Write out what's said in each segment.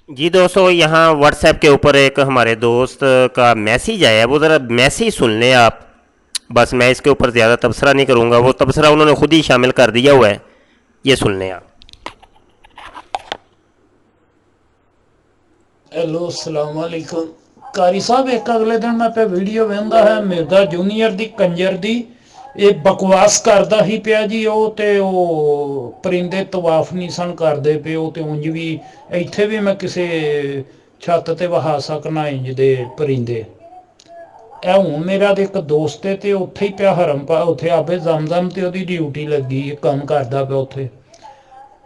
जी दोस्तों, यहाँ व्हाट्सएप के ऊपर एक हमारे दोस्त का मैसेज आया है, वो ज़रा मैसेज सुन लें आप। बस मैं इसके ऊपर ज़्यादा तबसरा नहीं करूँगा, वो तबसरा उन्होंने खुद ही शामिल कर दिया हुआ है। ये सुन लें आप। हेलो अस्सलाम वालेकुम। कारी साहब एक अगले दिन मैं पे वीडियो वेंदा है मिर्जा जूनीयर दी कंजर दी ਇਹ ਬਕਵਾਸ ਕਰਦਾ ਹੀ ਪਿਆ ਜੀ। ਉਹ ਤੇ ਉਹ ਪਰਿੰਦੇ ਤਵਾਫ ਨਹੀਂ ਸਨ ਕਰਦੇ ਪਏ। ਉਹ ਤੇ ਉਂਝ ਵੀ ਇੱਥੇ ਵੀ ਮੈਂ ਕਿਸੇ ਛੱਤ ਤੇ ਵਹਾ ਸਕਣਾ ਇੰਜ ਦੇ ਪਰਿੰਦੇ। ਇਹ ਹੁਣ ਮੇਰਾ ਤੇ ਇੱਕ ਦੋਸਤ ਹੈ ਤੇ ਉੱਥੇ ਹੀ ਪਿਆ ਹਰਮ ਪਾ ਉੱਥੇ ਆਬੇ ਜ਼ਮਜ਼ਮ ਤੇ ਉਹਦੀ ਡਿਊਟੀ ਲੱਗੀ ਕੰਮ ਕਰਦਾ ਪਿਆ ਉੱਥੇ।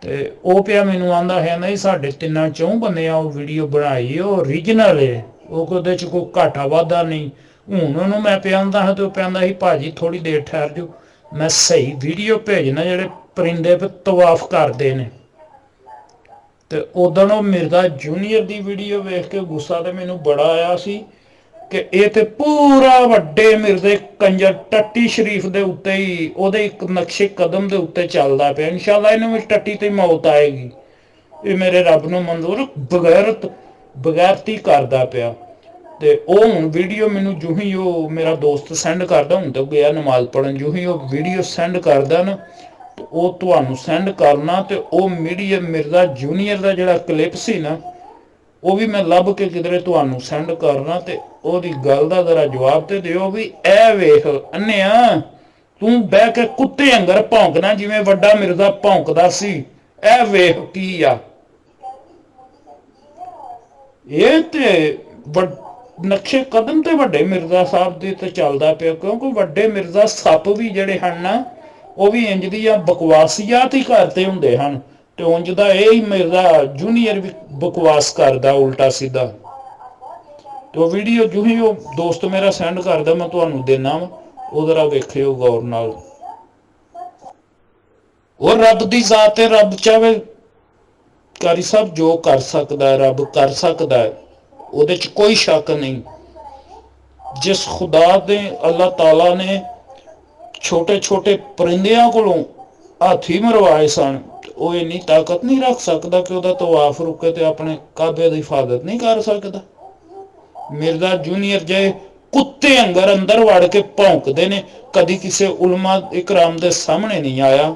ਤੇ ਉਹ ਪਿਆ ਮੈਨੂੰ ਆਂਦਾ ਹੈ ਨਹੀਂ ਸਾਡੇ ਤਿੰਨਾਂ ਚੋਂ ਬੰਦਿਆਂ ਉਹ ਵੀਡੀਓ ਬਣਾਈ ਉਹ ਓਰੀਜਨਲ ਹੈ। ਉਹ ਉਹਦੇ ਚ ਕੋਈ ਘਾਟਾ ਵਾਧਾ ਨਹੀਂ। ਹੁਣ ਉਹਨੂੰ ਮੈਂ ਪਿਆਂਦਾ ਹਾਂ ਤੇ ਉਹ ਪਿਆਂਦਾ ਸੀ ਭਾਜੀ ਥੋੜੀ ਦੇਰ ਠਹਿਰ ਜਾਓ, ਮੈਂ ਸਹੀ ਵੀਡੀਓ ਭੇਜਣਾ ਜਿਹੜੇ ਪਰਿੰਦੇ ਤੇ ਤਵਾਫ ਕਰਦੇ ਨੇ। ਤੇ ਉਦੋਂ ਉਹ ਮਿਰਜ਼ਾ ਜੂਨੀਅਰ ਦੀ ਵੀਡੀਓ ਵੇਖ ਕੇ ਗੁੱਸਾ ਤੇ ਮੈਨੂੰ ਬੜਾ ਆਇਆ ਸੀ ਕਿ ਇਹ ਤੇ ਪੂਰਾ ਵੱਡੇ ਮਿਰਜ਼ੇ ਕੰਜਰ ਟੱਟੀ ਸ਼ਰੀਫ ਦੇ ਉੱਤੇ ਹੀ ਉਹਦੇ ਇੱਕ ਨਕਸ਼ੇ ਕਦਮ ਦੇ ਉੱਤੇ ਚੱਲਦਾ ਪਿਆ। ਇਨਸ਼ਾਅੱਲਾ ਇਹਨੂੰ ਵੀ ਟੱਟੀ ਤੇ ਮੌਤ ਆਏਗੀ। ਇਹ ਮੇਰੇ ਰੱਬ ਨੂੰ ਮਨਜ਼ੂਰ ਬਗੈਰਤੀ ਕਰਦਾ ਪਿਆ। ਤੇ ਉਹ ਹੁਣ ਵੀਡੀਓ ਮੈਨੂੰ ਜੂ ਹੀ ਉਹ ਮੇਰਾ ਦੋਸਤ ਸੈਂਡ ਕਰਦਾ, ਹੁਣ ਤਾਂ ਗਿਆ ਨਮਾਜ਼ ਪੜਨ, ਜੂ ਹੀ ਉਹ ਵੀਡੀਓ ਸੈਂਡ ਕਰਦਾ ਨਾ ਉਹ ਤੁਹਾਨੂੰ ਸੈਂਡ ਕਰਨਾ ਤੇ ਉਹ ਮੀਡੀਆ ਮਿਰਜ਼ਾ ਜੂਨੀਅਰ ਦਾ ਜਿਹੜਾ ਕਲਿੱਪ ਸੀ ਨਾ ਉਹ ਵੀ ਮੈਂ ਲੱਭ ਕੇ ਕਿਧਰੇ ਤੁਹਾਨੂੰ ਸੈਂਡ ਕਰਨਾ ਤੇ ਉਹਦੀ ਗੱਲ ਦਾ ਜ਼ਰਾ ਜਵਾਬ ਤੇ ਦਿਓ ਵੀ ਇਹ ਵੇਖ ਅੰਨਿਆ ਤੂੰ ਬਹਿ ਕੇ ਕੁੱਤੇ ਅੰਗਰ ਭੌਂਕਣਾ ਜਿਵੇਂ ਵੱਡਾ ਮਿਰਜ਼ਾ ਭੌਂਕਦਾ ਸੀ। ਇਹ ਵੇਖ ਕੀ ਆ ਇਹ ਤੇ ਨਕਸ਼ੇ ਕਦਮ ਤੇ ਵੱਡੇ ਮਿਰਜ਼ਾ ਸਾਹਿਬ ਦੇ ਤੇ ਚੱਲਦਾ ਪਿਆ ਕਿਉਂਕਿ ਵੱਡੇ ਮਿਰਜ਼ਾ ਸੱਪ ਵੀ ਜਿਹੜੇ ਹਨ ਨਾ ਉਹ ਵੀ ਇੰਜ ਦੀਆਂ ਬਕਵਾਸੀਅਤ ਹੀ ਕਰਦੇ ਹੁੰਦੇ ਹਨ ਤੇ ਉਂਝ ਦਾ ਇਹ ਹੀ ਮਿਰਜ਼ਾ ਜੂਨੀਅਰ ਵੀ ਬਕਵਾਸ ਕਰਦਾ ਉਲਟਾ ਸਿੱਧਾ। ਤੇ ਉਹ ਵੀਡੀਓ ਜੂ ਹੀ ਉਹ ਦੋਸਤ ਮੇਰਾ ਸੈਂਡ ਕਰਦਾ ਮੈਂ ਤੁਹਾਨੂੰ ਦੇਣਾ ਵਾ, ਉਹ ਜ਼ਰਾ ਵੇਖਿਓ ਗੌਰ ਨਾਲ। ਉਹ ਰੱਬ ਦੀ ਜ਼ਾਤ ਹੈ, ਰੱਬ ਚਾਹੇ ਕਾਰੀ ਸਾਹਿਬ ਜੋ ਕਰ ਸਕਦਾ ਹੈ ਰੱਬ ਕਰ ਸਕਦਾ ਹੈ, ਉਹਦੇ ਚ ਕੋਈ ਸ਼ੱਕ ਨਹੀਂ। ਜਿਸ ਖੁਦਾ ਦੇ ਅੱਲਾਹ ਤਾਲਾ ਨੇ ਛੋਟੇ ਛੋਟੇ ਪਰਿੰਦਿਆਂ ਕੋਲੋਂ ਹਾਥੀ ਮਰਵਾਏ ਸਨ ਉਹ ਇੰਨੀ ਤਾਕਤ ਨਹੀਂ ਰੱਖ ਸਕਦਾ ਕਿ ਉਹਦਾ ਤਵਾਫ ਰੁਕੇ ਤੇ ਆਪਣੇ ਕਾਬੇ ਦੀ ਹਿਫਾਜ਼ਤ ਨਹੀਂ ਕਰ ਸਕਦਾ। ਮਿਰਜ਼ਾ ਜੂਨੀਅਰ ਜੇ ਕੁੱਤੇ ਅੰਦਰ ਵੜ ਕੇ ਭੌਂਕਦੇ ਨੇ, ਕਦੀ ਕਿਸੇ ਉਲਮਾ ਇਕਰਾਮ ਦੇ ਸਾਹਮਣੇ ਨਹੀਂ ਆਇਆ।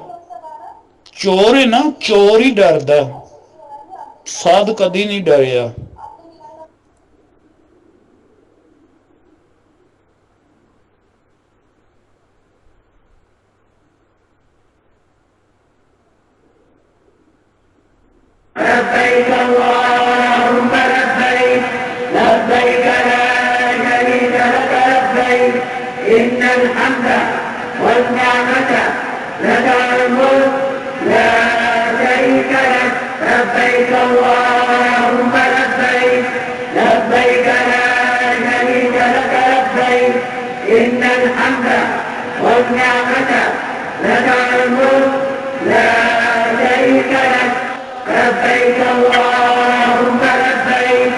ਚੋਰ ਹੈ ਨਾ, ਚੋਰ ਹੀ ਡਰਦਾ, ਸਾਧ ਕਦੀ ਨਹੀਂ ਡਰਿਆ। لبيك اللهم لبيك لبيك لا شريك لك لبيك إن الحمد والنعمة لك الملك لا شريك لك لبيك اللهم لبيك لبيك لا شريك لك لبيك إن الحمد والنعمة لك الملك لا شريك لك لبيك اللهم لبيك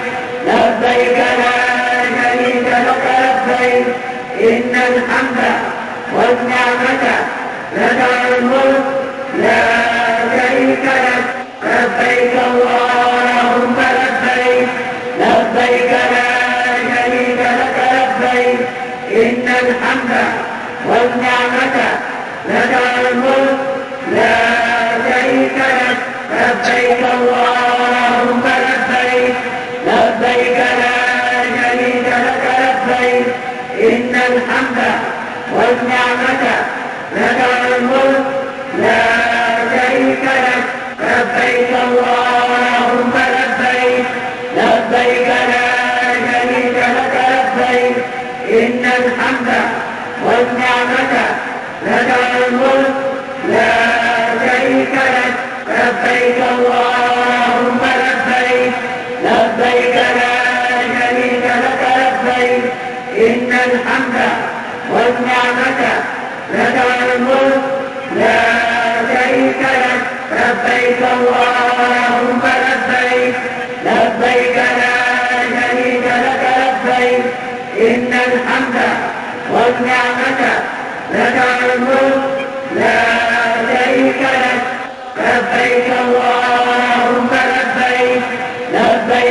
لبيك لا شريك لك لبيك إن الحمد والنعمة لك الملك لا شريك لك لبيك اللهم لبيك لبيك لا شريك لك لبيك إن الحمد والنعمة لك الملك لا شريك لك لبيك اللهم لبيك لبيك لا شريك لك لبيك إن الحمد والنعمة لك الملك لا شريك لك لبيك اللهم لبيك لبيك لا شريك لك لبيك إن الحمد والنعمة لك الملك لا شريك لك لبيك اللهم لبيك لبيك لا شريك لك لبيك إن الحمد والنعمة لك الملك لا شريك لك لبيك اللهم لبيك لبيك لا شريك لك لبيك إن الحمد والنعمة لك الملك لا شريك لك لبيك اللهم لبيك لبيك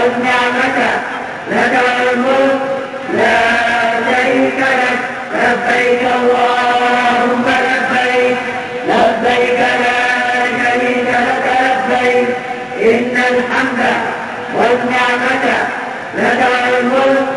والنعمة لك والملك لا شريك لك لبيك اللهم لبيك لبيك لا شريك لك لبيك إن الحمد والنعمة لك والملك